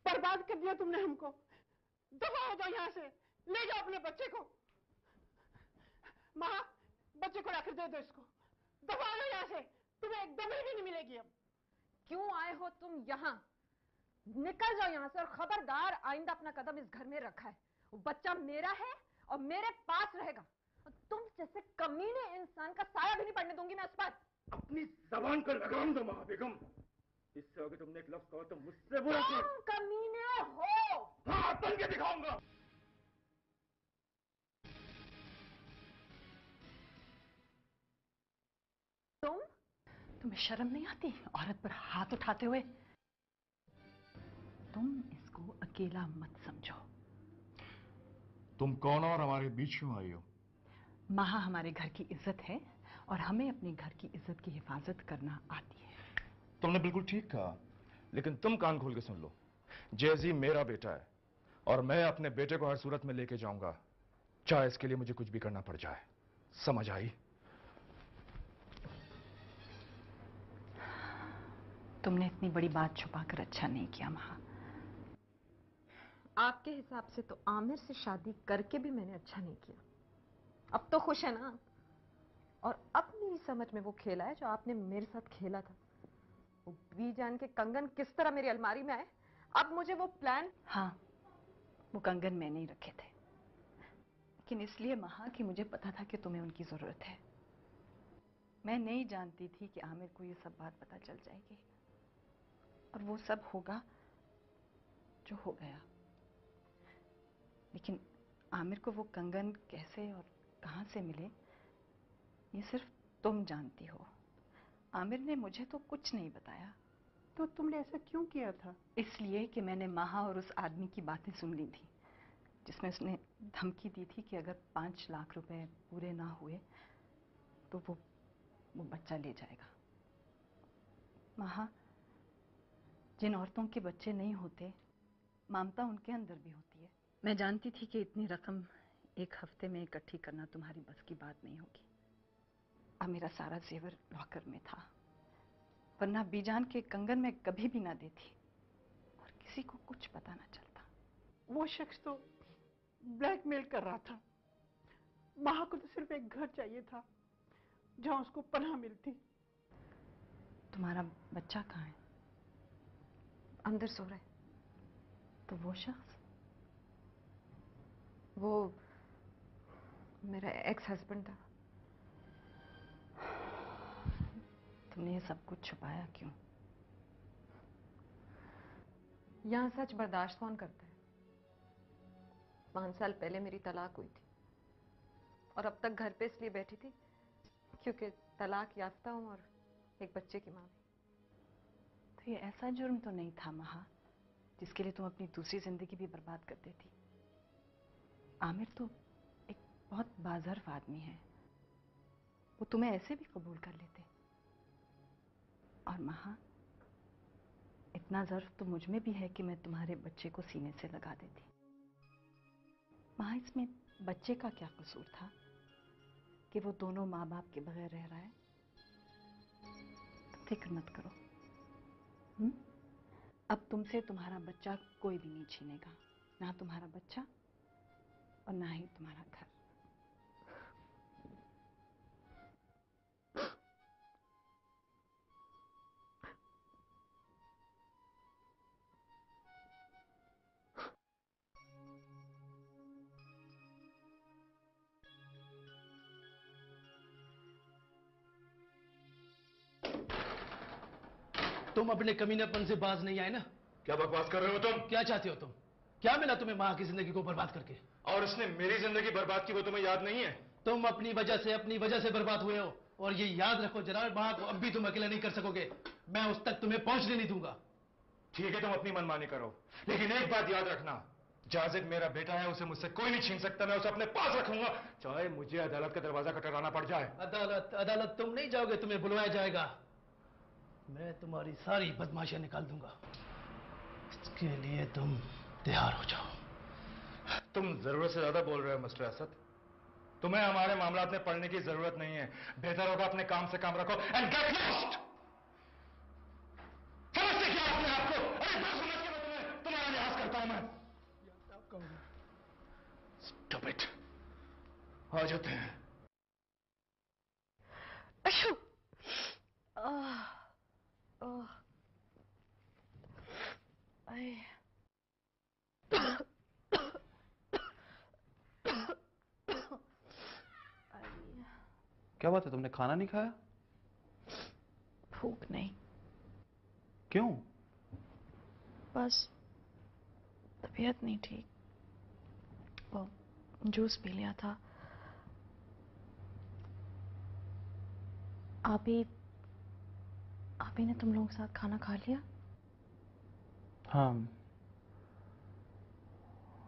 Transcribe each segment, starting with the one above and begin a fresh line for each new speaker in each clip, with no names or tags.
बर्बाद कर दिया तुमने हमको। दफा हो जाओ यहाँ से, ले जाओ अपने बच्चे को। माँ, बच्चे को लाकर दे दो इसको। दफा हो यहाँ से, तुम्हें एक दवाई भी नहीं मिलेगी अब।
क्यों आए हो तुम यहाँ? निकल जाओ यहाँ से, और खबरदार आइंदा अपना कदम इस घर में रखा है। वो बच्चा मेरा है और मेरे पास रहेगा। तुम जैसे कमीने इंसान का साया भी नहीं पड़ने दूंगी मैं उस पर।
अपनी जबान को लगाम दो माँ बेगम। इससे आगे तुमने एक लफ्ज कहा तो मुझसे बुरा
तुम कमीने हो।
हाँ, बन के दिखाऊंगा।
तुम्हें शर्म नहीं आती औरत पर हाथ उठाते हुए? तुम इसको अकेला मत समझो।
तुम कौन और हमारे बीच क्यों आई हो?
महा हमारे घर की इज्जत है और हमें अपने घर की इज्जत की हिफाजत करना आती है।
तुमने बिल्कुल ठीक कहा, लेकिन तुम कान खोल के सुन लो। जैजी मेरा बेटा है और मैं अपने बेटे को हर सूरत में लेके जाऊंगा, चाहे इसके लिए मुझे कुछ भी करना पड़ जाए। समझ आई?
तुमने इतनी बड़ी बात छुपाकर अच्छा नहीं किया महा।
आपके हिसाब से तो आमिर से शादी करके भी मैंने अच्छा नहीं किया। अब तो खुश है ना? और अपनी समझ में वो खेला है जो आपने मेरे साथ खेला था। वो बीजान के कंगन किस तरह मेरी अलमारी में आए, अब मुझे वो प्लान।
हाँ, वो कंगन मैंने ही रखे थे, लेकिन इसलिए महा कि मुझे पता था कि तुम्हें उनकी जरूरत है। मैं नहीं जानती थी कि आमिर को ये सब बात पता चल जाएगी और वो सब होगा जो हो गया। लेकिन आमिर को वो कंगन कैसे और कहां से मिले, ये सिर्फ तुम जानती हो। आमिर ने मुझे तो कुछ नहीं बताया।
तो तुमने ऐसा क्यों किया था?
इसलिए कि मैंने महा और उस आदमी की बातें सुन ली थी, जिसमें उसने धमकी दी थी कि अगर 5 लाख रुपए पूरे ना हुए तो वो बच्चा ले जाएगा। महा, जिन औरतों के बच्चे नहीं होते, ममता उनके अंदर भी होती है। मैं जानती थी कि इतनी रकम एक हफ्ते में इकट्ठी करना तुम्हारी बस की बात नहीं होगी। अब मेरा सारा जेवर लॉकर में था, वरना बीजान के कंगन में कभी भी ना देती और किसी को कुछ पता ना चलता।
वो शख्स तो ब्लैकमेल कर रहा था। माँ को तो सिर्फ एक घर चाहिए था जहां उसको पनाह मिलती।
तुम्हारा बच्चा कहाँ है?
अंदर सो रहा है।
तो वो शख्स?
वो मेरा एक्स हस्बैंड था।
तुमने ये सब कुछ छुपाया क्यों?
यहां सच बर्दाश्त कौन करता है? 5 साल पहले मेरी तलाक हुई थी और अब तक घर पे इसलिए बैठी थी क्योंकि तलाक याफ्ता हूं और एक बच्चे की मां भी।
तो ये ऐसा जुर्म तो नहीं था महा जिसके लिए तुम अपनी दूसरी जिंदगी भी बर्बाद कर देती। आमिर तो एक बहुत बाज़र्फ आदमी है, वो तुम्हें ऐसे भी कबूल कर लेते। और महा, इतना ज़र्फ तो मुझ में भी है कि मैं तुम्हारे बच्चे को सीने से लगा देती। महा, इसमें बच्चे का क्या कसूर था कि वो दोनों माँ बाप के बगैर रह रहा है? तुम फिक्र मत करो। अब तुमसे तुम्हारा बच्चा कोई भी नहीं छीनेगा, ना तुम्हारा बच्चा और ना ही तुम्हारा घर।
तुम अपने कमीनेपन से बाज नहीं आए ना?
क्या बकवास कर रहे हो तुम?
क्या चाहते हो तुम? क्या मिला तुम्हें मां की जिंदगी को बर्बाद करके?
और उसने मेरी जिंदगी बर्बाद की, वो तुम्हें याद नहीं है?
तुम अपनी वजह से बर्बाद हुए हो, और ये याद रखो जरा, मां को अब भी तुम अकेला नहीं कर सकोगे। मैं उस तक तुम्हें पहुंचने नहीं दूंगा।
ठीक है, तुम अपनी मनमानी करो, लेकिन एक बात याद रखना, जाजिद मेरा बेटा है, उसे मुझसे कोई नहीं छीन सकता। मैं उसे अपने पास रखूंगा, चाहे मुझे अदालत का दरवाजा खटखटाना पड़ जाए।
अदालत तुम नहीं जाओगे, तुम्हें बुलवाया जाएगा। मैं तुम्हारी सारी बदमाशियां निकाल दूंगा। इसके लिए तुम तैयार हो जाओ।
तुम जरूरत से ज्यादा बोल रहे हो मिस्टर असद। तुम्हें हमारे मामलात में पढ़ने की जरूरत नहीं है। बेहतर होगा अपने काम से काम रखो एंड गेट लॉस्ट। समझते क्या अपने आप को? अरे बात समझ के मैं तुम्हारा जाते हैं।
अशु! आह, आह, आए।
क्या बात है, तुमने खाना नहीं खाया?
भूख नहीं,
क्यों?
बस तबीयत नहीं ठीक। वो जूस पी लिया था। आप ही ने तुम लोगों के साथ खाना खा लिया?
हाँ,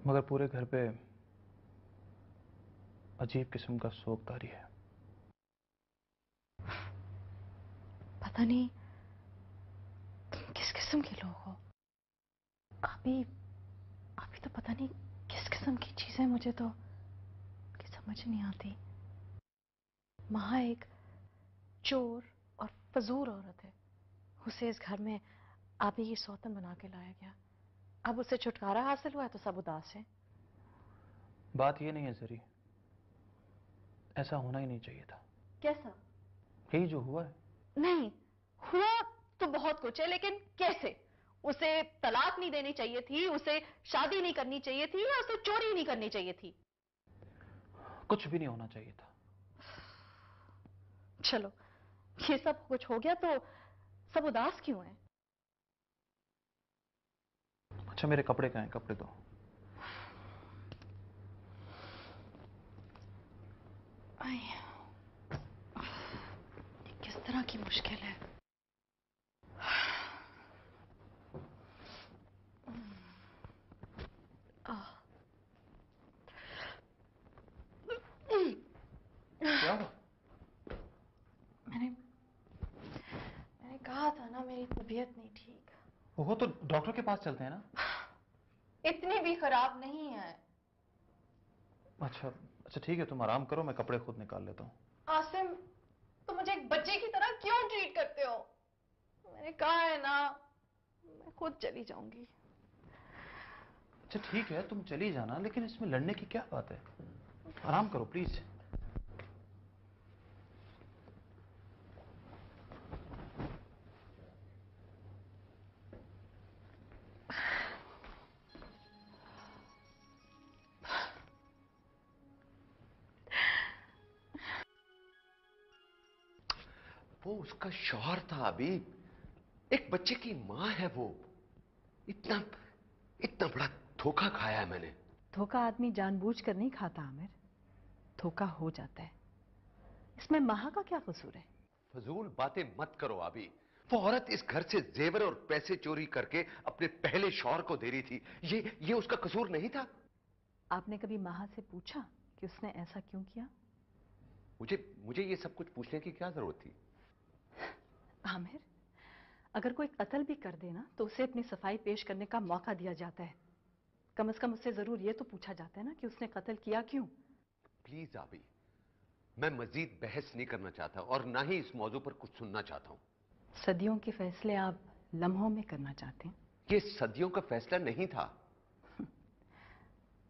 मगर पूरे घर पे अजीब किस्म का सोगदारी है।
पता नहीं तुम किस किस्म के लोग हो। अभी तो पता नहीं किस किस्म की चीजें मुझे तो समझ नहीं आती। महा एक चोर और फजूल औरत है। उसे इस घर में आप ही की सौतन बना के लाया गया। अब उसे छुटकारा हासिल हुआ है तो सब उदास है।
बात ये नहीं है जरी, ऐसा होना ही नहीं चाहिए था।
कैसा?
यही जो हुआ है।
नहीं, हुआ तो बहुत कुछ है, लेकिन कैसे? उसे तलाक नहीं देनी चाहिए थी, उसे शादी नहीं करनी चाहिए थी, या उसे चोरी नहीं करनी चाहिए थी?
कुछ भी नहीं होना चाहिए था।
चलो, ये सब कुछ हो गया तो सब उदास क्यों हैं?
अच्छा, मेरे कपड़े कहाँ हैं? कपड़े दो।
ये किस तरह की मुश्किल है?
क्या हुआ?
मैंने कहा था ना मेरी तबीयत नहीं ठीक।
वो तो डॉक्टर के पास चलते हैं ना।
इतनी भी खराब नहीं है।
अच्छा अच्छा, ठीक है, तुम आराम करो, मैं कपड़े खुद निकाल लेता हूँ।
आसिम, तुम मुझे एक बच्चे की तरह क्यों ट्रीट करते हो? मैंने कहा है ना, मैं खुद चली जाऊंगी।
अच्छा ठीक है, तुम चली जाना, लेकिन इसमें लड़ने की क्या बात है? आराम करो प्लीज।
वो उसका शौहर था अभी, एक बच्चे की मां है वो। इतना इतना बड़ा धोखा खाया है मैंने।
धोखा आदमी जानबूझकर नहीं खाता आमिर, धोखा हो जाता है। इसमें महा का क्या कसूर है?
फजूल बातें मत करो अभी। वो औरत इस घर से जेवर और पैसे चोरी करके अपने पहले शौहर को दे रही थी। ये उसका कसूर नहीं था।
आपने कभी महा से पूछा कि उसने ऐसा क्यों किया?
मुझे ये सब कुछ पूछने की क्या जरूरत थी?
आमिर, अगर कोई कत्ल भी कर देना तो उसे अपनी सफाई पेश करने का मौका दिया जाता है। कम से कम उससे जरूर ये तो पूछा जाता है ना कि उसने कत्ल किया क्यों।
प्लीज अभी, मैं मजीद बहस नहीं करना चाहता और ना ही इस मौजू पर कुछ सुनना चाहता हूं।
सदियों के फैसले आप लम्हों में करना चाहते हैं।
ये सदियों का फैसला नहीं था।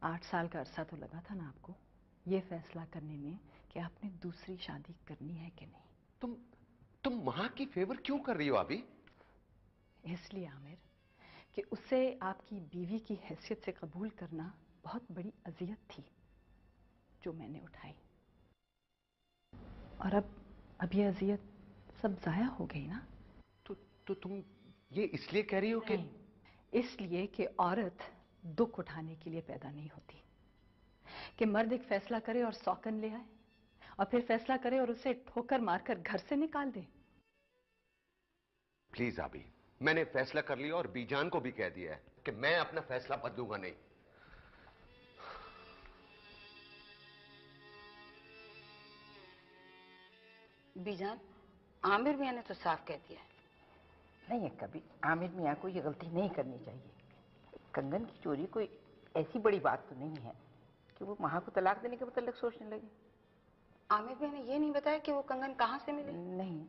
8 साल का अरसा तो लगा था ना आपको ये फैसला करने में कि आपने दूसरी शादी करनी है कि नहीं।
तुम मां की फेवर क्यों कर रही हो अभी?
इसलिए आमिर कि उसे आपकी बीवी की हैसियत से कबूल करना बहुत बड़ी अजियत थी जो मैंने उठाई। और अब ये अजियत सब जाया हो गई ना।
तो तुम ये इसलिए कह रही हो कि?
इसलिए कि औरत दुख उठाने के लिए पैदा नहीं होती कि मर्द एक फैसला करे और सौकन ले आए और फिर फैसला करे और उसे ठोकर मारकर घर से निकाल दे।
प्लीज अभी, मैंने फैसला कर लिया और बीजान को भी कह दिया है कि मैं अपना फैसला बदलूंगा नहीं।
बीजान, आमिर मियां ने तो साफ कह दिया है। नहीं है, कभी आमिर मियां को ये गलती नहीं करनी चाहिए। कंगन की चोरी कोई ऐसी बड़ी बात तो नहीं है कि वो महा को तलाक देने के मतलब सोचने लगे। आमिर मियां ने ये नहीं बताया कि वो कंगन कहां से मिली? नहीं,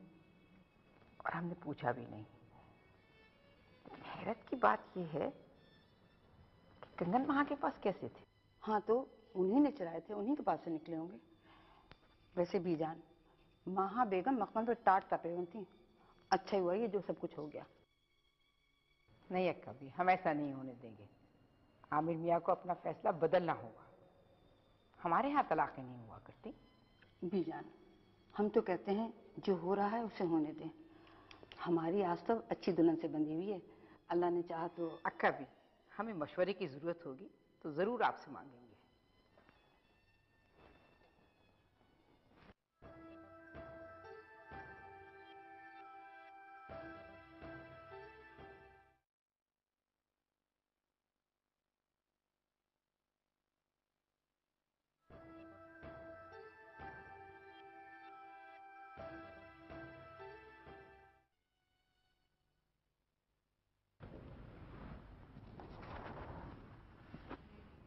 और हमने पूछा भी नहीं। हैरत की बात यह है कि कंगन महा के पास कैसे थे? हाँ, तो उन्हीं ने चुराए थे, उन्हीं के पास से निकले होंगे। वैसे बीजान, महा बेगम मखमल पर टाट तपेवन थी। अच्छा हुआ ये जो सब कुछ हो गया। नहीं अक्का भी, हम ऐसा नहीं होने देंगे। आमिर मियाँ को अपना फैसला बदलना होगा। हमारे यहाँ तलाक़ें नहीं हुआ करती। बीजान, हम तो कहते हैं जो हो रहा है उसे होने दें। हमारी आस तो अच्छी दुल्हन से बंधी हुई है। अल्लाह ने चाहा तो। अक्का भी, हमें मशवरे की ज़रूरत होगी तो ज़रूर आपसे मांगेंगे।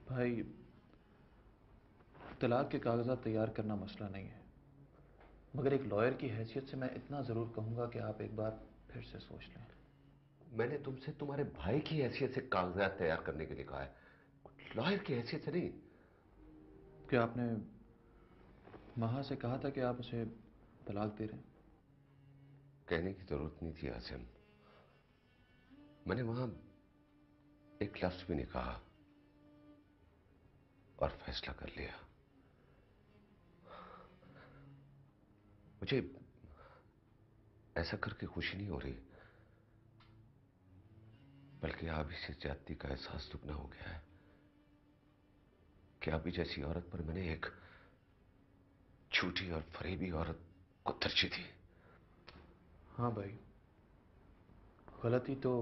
भाई, तलाक के कागजात तैयार करना मसला नहीं है, मगर एक लॉयर की हैसियत से मैं इतना ज़रूर कहूँगा कि आप एक बार फिर से सोच लें।
मैंने तुमसे तुम्हारे भाई की हैसियत से कागजात तैयार करने के लिए कहा है, लॉयर की हैसियत से नहीं।
क्या आपने महा से कहा था कि आप उसे तलाक दे रहे हैं?
कहने की जरूरत नहीं थी आसिम। मैंने वहां एक लफ्ज भी नहीं कहा और फैसला कर लिया। मुझे ऐसा करके खुशी नहीं हो रही, बल्कि अभी से ज्यादती का एहसास दुगना हो गया है कि अभी जैसी औरत पर मैंने एक झूठी और फरेबी औरत को तरजीह दी।
हाँ भाई, गलती तो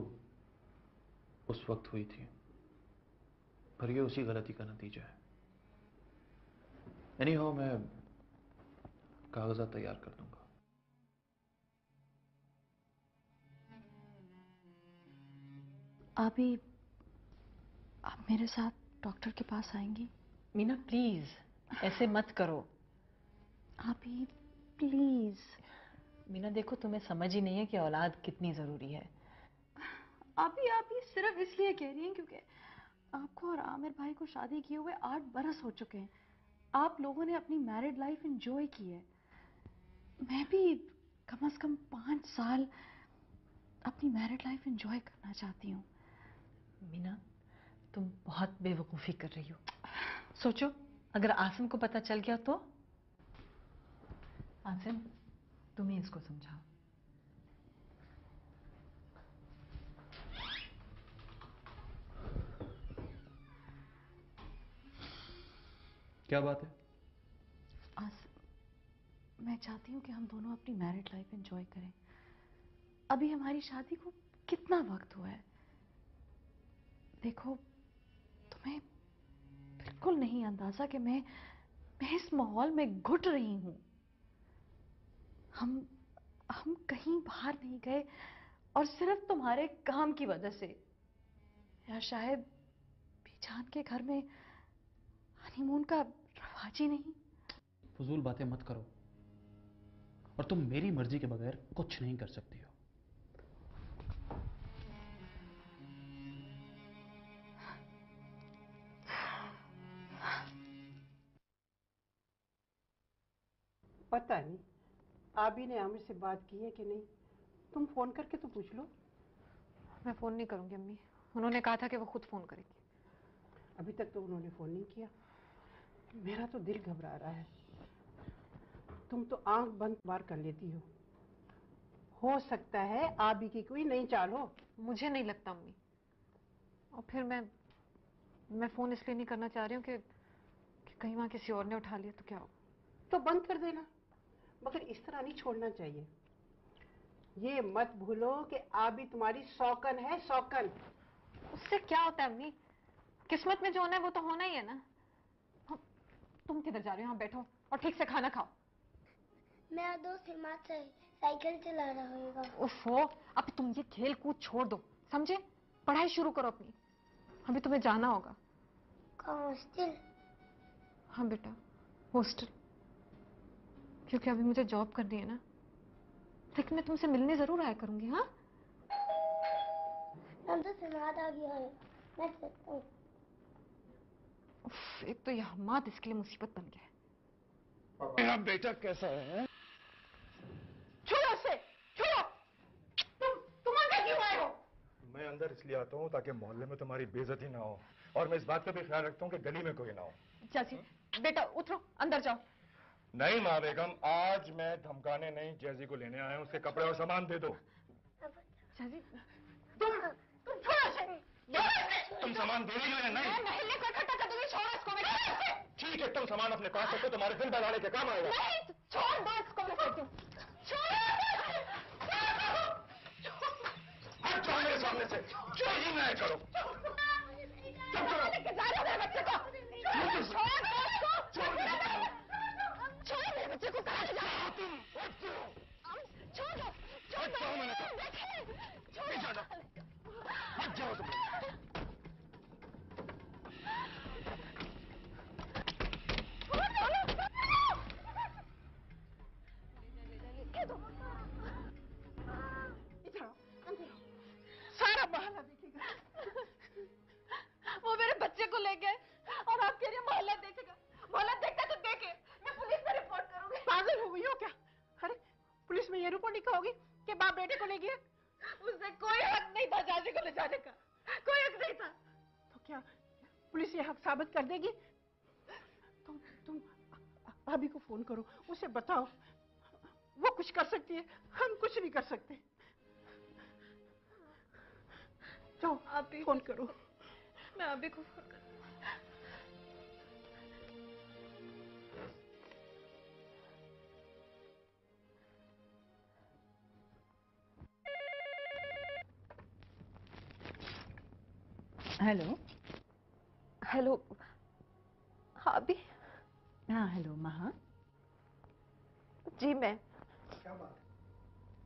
उस वक्त हुई थी, पर ये उसी गलती का नतीजा है। एनीहाउ, मैं कागजात तैयार कर दूंगा।
अभी आप मेरे साथ डॉक्टर के पास आएंगी?
मीना प्लीज ऐसे मत करो।
अभी प्लीज।
मीना देखो, तुम्हें समझ ही नहीं है कि औलाद कितनी जरूरी है।
अभी सिर्फ इसलिए कह रही हैं क्योंकि आपको और आमिर भाई को शादी किए हुए 8 बरस हो चुके हैं। आप लोगों ने अपनी मैरिड लाइफ एंजॉय की है। मैं भी कम से कम 5 साल अपनी मैरिड लाइफ एंजॉय करना चाहती हूँ।
मीना, तुम बहुत बेवकूफ़ी कर रही हो। सोचो, अगर आसिम को पता चल गया तो? आसिम, तुम ही इसको समझाओ।
क्या बात है?
मैं चाहती हूँ कि हम दोनों अपनी मैरिड लाइफ एंजॉय करें। अभी हमारी शादी को कितना वक्त हुआ है। देखो, तुम्हें बिल्कुल नहीं अंदाजा कि मैं इस माहौल में घुट रही हूँ। हम कहीं बाहर नहीं गए और सिर्फ तुम्हारे काम की वजह से। या शायद बीजान के घर में हनीमून का रवाज ही नहीं।
फजूल बातें मत करो, और तुम मेरी मर्जी के बगैर कुछ नहीं कर सकती हो।
पता नहीं आबी ने आमिर से बात की है कि नहीं। तुम फोन करके तो पूछ लो।
मैं फोन नहीं करूंगी अम्मी, उन्होंने कहा था कि वो खुद फोन करेंगी।
अभी तक तो उन्होंने फोन नहीं किया। मेरा तो दिल घबरा रहा है। तुम तो आंख बंद बार कर लेती हो सकता है आबी की कोई नई चाल हो।
मुझे नहीं लगता अम्मी। और फिर मैं फोन इसलिए नहीं करना चाह रही हूँ कि कहीं वहां किसी और ने उठा लिया तो क्या होगा।
तो बंद कर देना, मगर इस तरह नहीं छोड़ना चाहिए। ये मत भूलो कि आबी तुम्हारी सौकन है, सौकन।
उससे क्या होता है अम्मी? किस्मत में जो होना है वो तो होना ही है ना। तुम किधर जा रहे हो? यहाँ बैठो और ठीक से खाना खाओ।
मेरा दोस्त हिमात साइकिल चला रहा होगा।
ओफो, अब तुम ये खेल कूद छोड़ दो, समझे? पढ़ाई शुरू करो अपनी। अभी तुम्हें जाना होगा।
हॉस्टल?
हाँ बेटा, हॉस्टल। क्योंकि अभी मुझे जॉब करनी है ना। लेकिन मैं तुमसे मिलने जरूर आया करूंगी। हाँ,
हम तो समाद आ गया है, मैं चलता हूँ।
एक तो यह हमाद इसके लिए मुसीबत बन गया है।
मेरा बेटा कैसा है?
छोड़ो से, छोड़ो। तुम अंदर क्यों आए हो?
मैं अंदर इसलिए आता हूँ ताकि मोहल्ले में तुम्हारी बेइज्जती ना हो, और मैं इस बात का भी ख्याल रखता हूँ कि गली में कोई ना हो।
जैसी, बेटा उतरो, अंदर जाओ।
नहीं माँ बेगम, आज मैं धमकाने नहीं, जैजी को लेने आया हूँ। उसके कपड़े और सामान दे दो।
जैसी,
तुम छोड़ो से।
तुम सामान दे रही हो या नहीं?
मैं महल्ले को इकट्ठा कर दूंगी, छोड़ो इसको। मैं
ठीक है, तुम सामान अपने पास रखो, तुम्हारे दिल बहलाने के काम आएगा।
नहीं, छोड़ दो इसको, मैं कहती हूँ।
हट जाओ मेरे सामने से, जो ही मैं करो।
लेके जा रहे हो मेरे बच्चे को? छोड़ दो इसको। छोड़ मेरे बच्चे को, कहाँ ले जा रहे हो तुम? छोड़ दो, छोड़ दो।
हट जाओ तुम।
सारा मोहल्ला देखेगा।
वो मेरे बच्चे को ले गए और आप कह रही हैं मोहल्ला देखेगा। मोहल्ला देखता तो देखे, मैं पुलिस में रिपोर्ट करूंगी।
पागल हो गई हो क्या? अरे पुलिस में ये रिपोर्ट लिखा होगी कि बाप बेटे को ले गया।
उससे कोई हक नहीं था जाने को ले जाने का, कोई हक नहीं था।
तो क्या पुलिस ये हक साबित कर देगी? तुम भाभी को फोन करो, उसे बताओ। वो कुछ कर सकती है, हम कुछ नहीं कर सकते। जाओ
आप ही
फोन करो।
मैं अभी को फोन कर।
हेलो।
हेलो, हाँ अभी?
हाँ हेलो महा।
जी मैं।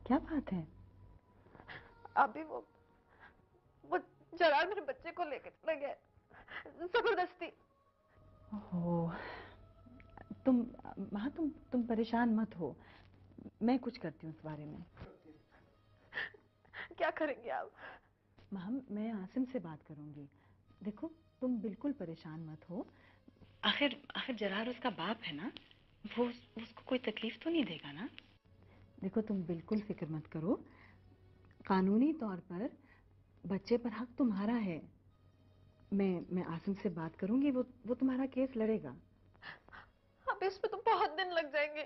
क्या बात है?
अभी वो जरार मेरे बच्चे को लेके चले गए जबरदस्ती।
ओह, तुम महा तुम परेशान मत हो, मैं कुछ करती हूँ इस बारे में।
क्या करेंगे आप?
महा मैं आसिम से बात करूंगी। देखो तुम बिल्कुल परेशान मत हो।
आखिर जरार उसका बाप है ना, वो उसको कोई तकलीफ तो नहीं देगा ना?
देखो तुम बिल्कुल फिक्र मत करो, कानूनी तौर पर बच्चे पर हक तुम्हारा है। मैं आसिम से बात करूंगी, वो तुम्हारा केस लड़ेगा।
अब इसमें तो बहुत दिन लग जाएंगे।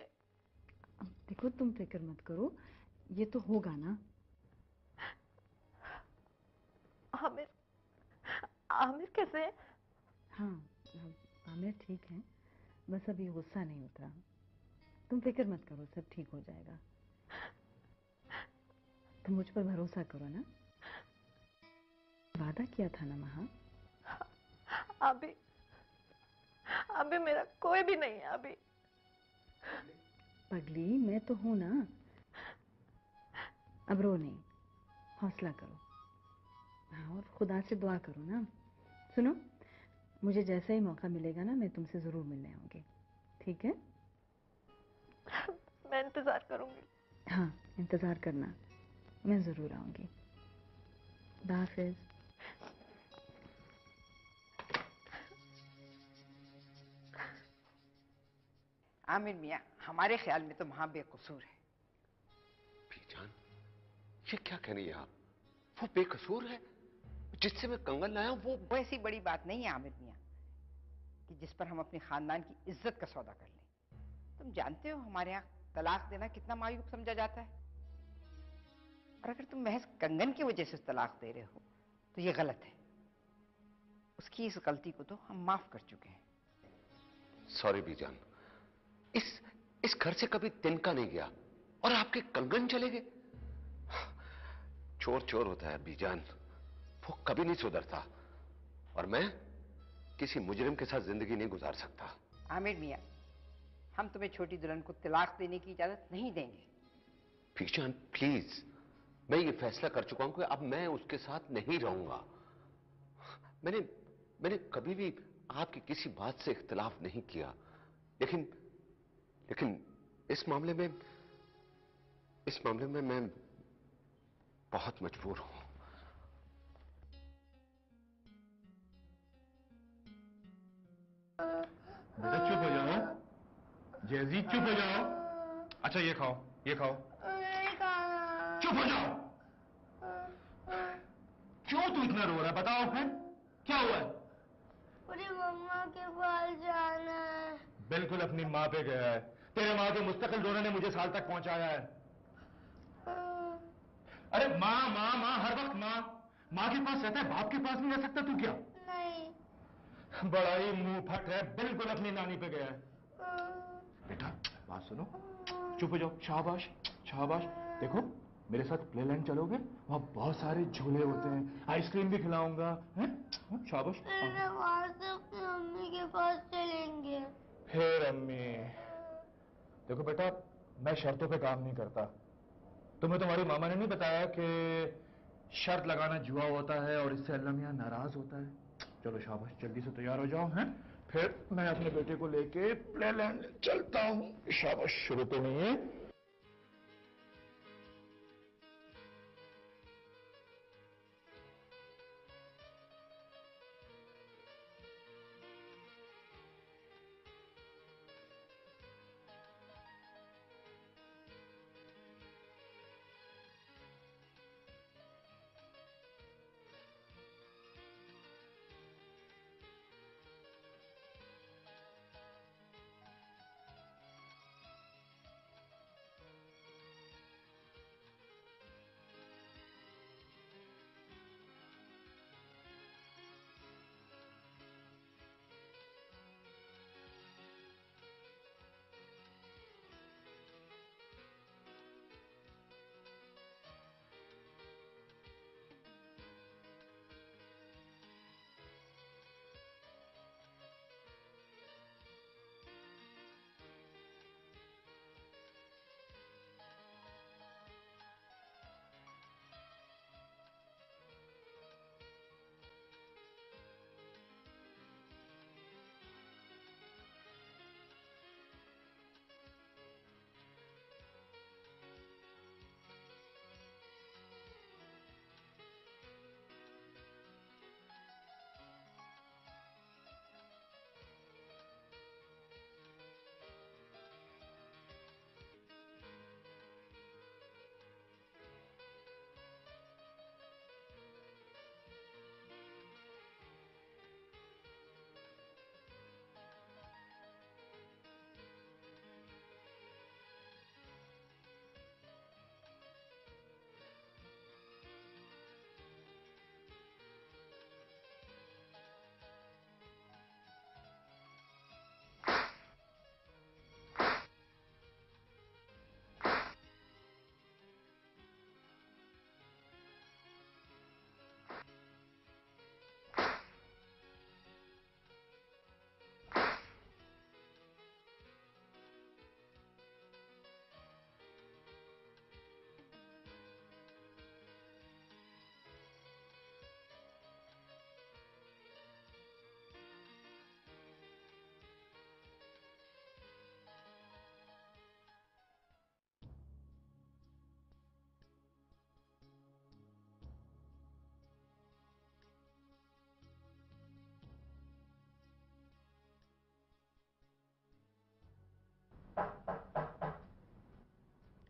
देखो तुम फिक्र मत करो, ये तो होगा ना।
आमिर, आमिर कैसे है?
हाँ आमिर ठीक है, बस अभी गुस्सा नहीं उतरा। तुम फिक्र मत करो, सब ठीक हो जाएगा। तुम मुझ पर भरोसा करो ना, वादा किया था ना महा।
अभी मेरा कोई भी नहीं है। अभी
पगली मैं तो हूं ना। अब रो नहीं, हौसला करो। हाँ और खुदा से दुआ करो ना। सुनो, मुझे जैसा ही मौका मिलेगा ना मैं तुमसे जरूर मिलने आऊंगी, ठीक है?
मैं इंतजार करूंगी।
हाँ इंतजार करना, मैं जरूर आऊंगी। खुदा हाफिज।
आमिर मियाँ, हमारे ख्याल में तो महा बेकसूर है।
बीजान, ये क्या कह रही हैं आप? वो बेकसूर है? जिससे मैं कंगन लाया हूं वो
ऐसी बड़ी बात नहीं है आमिर मियाँ कि जिस पर हम अपने खानदान की इज्जत का सौदा कर लें। तुम जानते हो हमारे यहाँ तलाक देना कितना मायूब समझा जाता है, और अगर तुम महज कंगन की वजह से तलाक दे रहे हो तो ये गलत है। उसकी इस गलती को तो हम माफ कर चुके हैं।
सॉरी बीजान, इस घर से कभी तिनका नहीं गया और आपके कंगन चले गए। चोर चोर होता है बीजान, वो कभी नहीं सुधरता, और मैं किसी मुजरिम के साथ जिंदगी नहीं गुजार सकता।
आमिर मियाँ, हम तुम्हें छोटी दुल्हन को तलाक देने की इजाजत नहीं देंगे।
बीजान प्लीज, मैं ये फैसला कर चुका हूं कि अब मैं उसके साथ नहीं रहूंगा। मैंने कभी भी आपकी किसी बात से इख्तिलाफ नहीं किया, लेकिन इस मामले में मैं बहुत मजबूर हूं।
बेटा चुप हो जाओ, जैजी चुप हो जाओ। अच्छा ये खाओ, ये खाओ।
नहीं खाना।
चुप हो जाओ। क्यों तू इतना रो रहा है, बताओ है? क्या हुआ है?
मुझे मम्मा के पास जाना है।
बिल्कुल अपनी माँ पे गया है। तेरे माँ के मुस्तकिल रोने ने मुझे साल तक पहुंचाया है। अरे माँ माँ माँ, हर वक्त माँ। माँ के पास रहता है, बाप के पास नहीं रह सकता तू क्या?
नहीं।
बड़ा ही मुंह फट है, बिल्कुल अपनी नानी पे गया है। बेटा बात सुनो, चुप हो जाओ। शाबाश शाबाश। देखो मेरे साथ प्लेलैंड चलोगे, वहां बहुत सारे झूले होते हैं, आइसक्रीम भी खिलाऊंगा, हैं? शाबाश।
मम्मी के पास चलेंगे।
फिर अम्मी। देखो बेटा, मैं शर्तों पे काम नहीं करता। तुम्हें तुम्हारी मामा ने नहीं बताया कि शर्त लगाना जुआ होता है और इससे अल्लाह मियां नाराज होता है? चलो शाबाश, जल्दी से तैयार हो जाओ, हैं? फिर मैं अपने बेटे को लेके प्लेलैंड चलता हूं। शाबाश, शुरू तो नहीं है।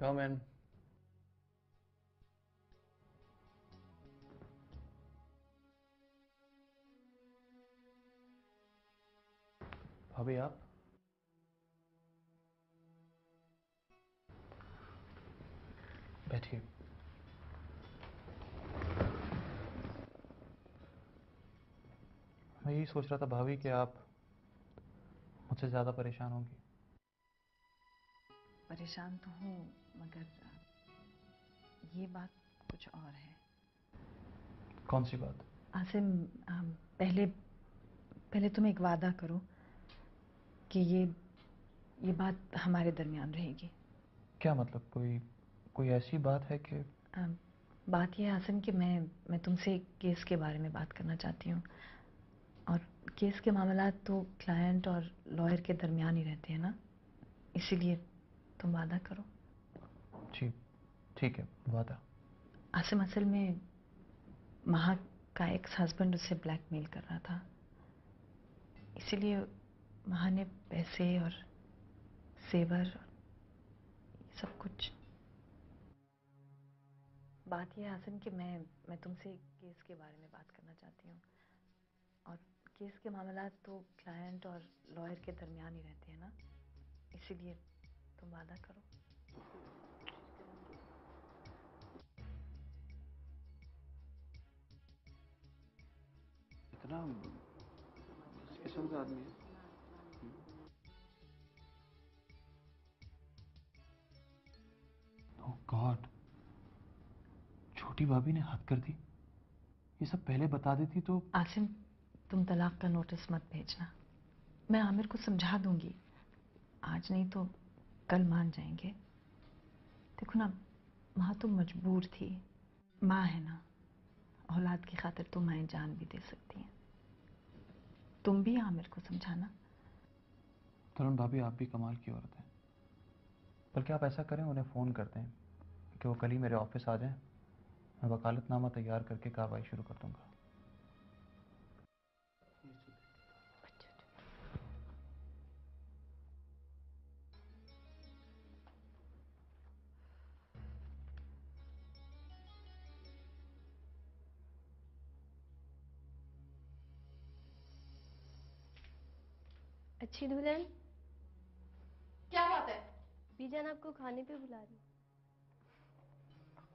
Come in. भाभी आप? बैठिए। मैं यही सोच रहा था भाभी कि आप मुझसे ज्यादा परेशान होंगी।
परेशान तो हूँ, मगर ये बात कुछ और है।
कौन सी बात?
आसिम, पहले पहले तुम एक वादा करो कि ये बात हमारे दरमियान रहेगी।
क्या मतलब? कोई ऐसी बात है कि?
बात यह है आसिम कि मैं तुमसे एक केस के बारे में बात करना चाहती हूँ, और केस के मामलात तो क्लाइंट और लॉयर के दरमियान ही रहते हैं ना, इसीलिए तुम वादा करो।
जी ठीक है, वादा।
आसिम, असल में महा का एक्स हस्बैंड उसे ब्लैकमेल कर रहा था, इसीलिए महा ने पैसे और जेवर, ये सब कुछ। बात यह है आसिम कि मैं तुमसे केस के बारे में बात करना चाहती हूँ। और केस के मामला तो क्लाइंट और लॉयर के दरमियान ही रहते हैं ना, इसीलिए तुम वादा करो।
इतना किस्म का आदमी है। ओह गॉड, छोटी भाभी ने हद कर दी। ये सब पहले बता देती तो।
आसिम, तुम तलाक का नोटिस मत भेजना। मैं आमिर को समझा दूंगी, आज नहीं तो कल मान जाएंगे। देखो ना, माँ तो मजबूर थी, माँ है ना, औलाद की खातिर तो माएं जान भी दे सकती हैं। तुम भी आमिर को समझाना।
तरुण भाभी, आप भी कमाल की औरत हैं। बल्कि आप ऐसा करें, उन्हें फ़ोन करते हैं कि वो कल ही मेरे ऑफिस आ जाएं। मैं वकालतनामा तैयार करके कार्रवाई शुरू कर दूंगा।
अच्छी दुल्हन,
क्या बात है?
बीजान आपको खाने पे बुला रही।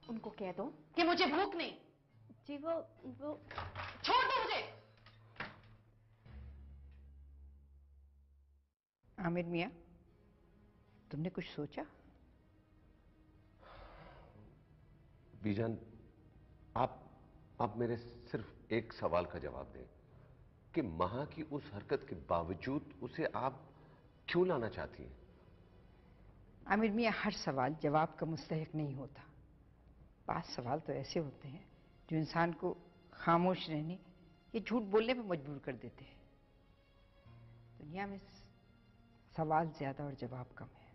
उनको कह दो कि मुझे भूख नहीं।
जी वो
छोड़ दो मुझे।
आमिर मियाँ, तुमने कुछ सोचा?
बीजान, आप मेरे सिर्फ एक सवाल का जवाब दें कि महा की उस हरकत के बावजूद उसे आप क्यों लाना चाहती हैं?
आमिर मियाँ, हर सवाल जवाब का मुस्तहिक नहीं होता। 5 सवाल तो ऐसे होते हैं जो इंसान को खामोश रहने या झूठ बोलने पर मजबूर कर देते हैं। दुनिया में सवाल ज्यादा और जवाब कम है।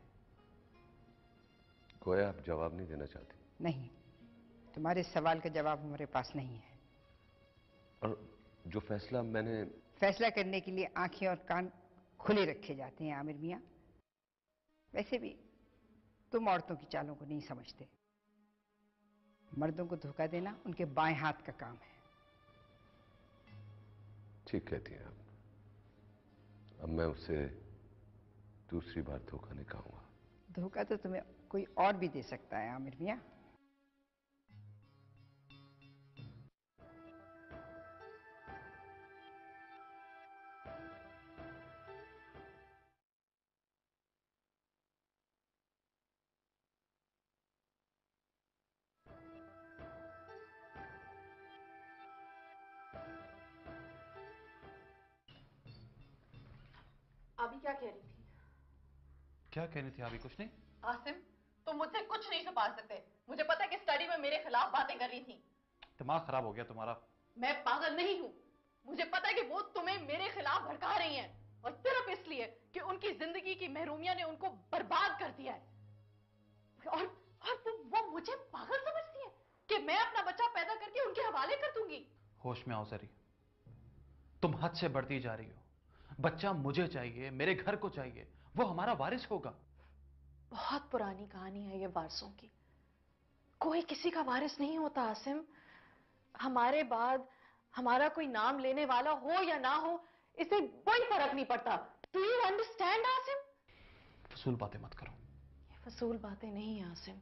गोया आप जवाब नहीं देना चाहती?
नहीं, तुम्हारे सवाल का जवाब हमारे पास नहीं है।
और जो फैसला मैंने
फैसला करने के लिए आंखें और कान खुले रखे जाते हैं आमिर मियाँ। वैसे भी तुम औरतों की चालों को नहीं समझते। मर्दों को धोखा देना उनके बाएं हाथ का काम है।
ठीक कहती हैं आप। अब मैं उसे दूसरी बार धोखा नहीं कहूंगा।
धोखा तो तुम्हें कोई और भी दे सकता है आमिर मियाँ।
अभी क्या कह रही थी?
क्या कहनी थी अभी? कुछ नहीं।
आसिम, तुम मुझसे कुछ नहीं छुपा सकते। मुझे पता है कि स्टडी में मेरे खिलाफ बातें कर रही थी।
दिमाग खराब हो गया तुम्हारा।
मैं पागल नहीं हूँ। मुझे पता है कि वो तुम्हें मेरे खिलाफ भड़का रही हैं, और सिर्फ इसलिए कि उनकी जिंदगी की महरूमिया ने उनको बर्बाद कर दिया है। और वो मुझे पागल समझती है कि मैं अपना बच्चा पैदा करके उनके हवाले कर दूंगी।
होश में आओ जरी। तुम हद से बढ़ती जा रही हो। बच्चा मुझे चाहिए, मेरे घर को चाहिए, वो हमारा वारिस होगा।
बहुत पुरानी कहानी है ये वारसों की। कोई किसी का वारिस नहीं होता आसिम। हमारे बाद हमारा कोई नाम लेने वाला हो या ना हो, इससे कोई फर्क नहीं पड़ता। Do you understand Asim?
फजूल बातें मत करो।
ये फजूल बातें नहीं है आसिम।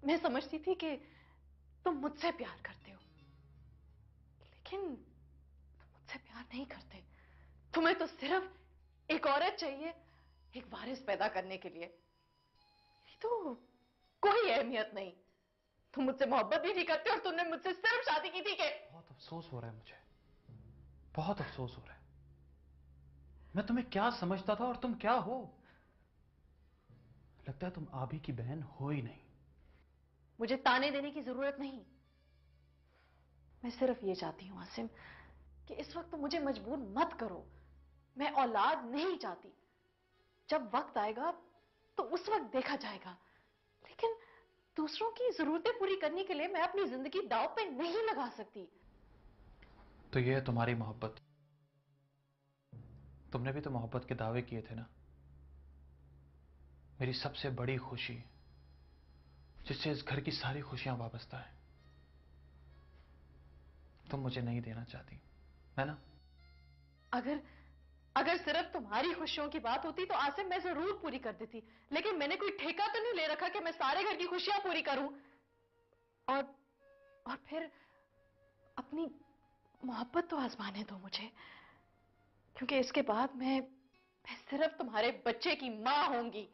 मैं समझती थी कि तुम मुझसे प्यार करते हो, लेकिन तुम मुझसे प्यार नहीं करते। तुम्हें तो सिर्फ एक औरत चाहिए, एक वारिस पैदा करने के लिए। तो कोई अहमियत नहीं। तुम मुझसे मोहब्बत भी नहीं करते, और तुमने मुझसे सिर्फ शादी की थी कि।
बहुत अफसोस हो रहा है मुझे, बहुत अफसोस हो रहा है। मैं तुम्हें क्या समझता था और तुम क्या हो। लगता है तुम आबी की बहन हो ही नहीं।
मुझे ताने देने की जरूरत नहीं। मैं सिर्फ ये चाहती हूं आसिम कि इस वक्त तुम मुझे मजबूर मत करो। मैं औलाद नहीं चाहती। जब वक्त आएगा तो उस वक्त देखा जाएगा, लेकिन दूसरों की जरूरतें पूरी करने के लिए मैं अपनी जिंदगी दांव पे नहीं लगा सकती।
तो ये है तुम्हारी मोहब्बत, तुमने भी तो मोहब्बत के दावे किए थे ना। मेरी सबसे बड़ी खुशी, जिससे इस घर की सारी खुशियां वाबस्ता है, तुम मुझे नहीं देना चाहती, है ना?
अगर अगर सिर्फ तुम्हारी खुशियों की बात होती तो आसिम मैं जरूर पूरी कर देती, लेकिन मैंने कोई ठेका तो नहीं ले रखा कि मैं सारे घर की खुशियां पूरी करूं। और फिर अपनी मोहब्बत तो आजमाने दो मुझे, क्योंकि इसके बाद मैं सिर्फ तुम्हारे बच्चे की मां होंगी।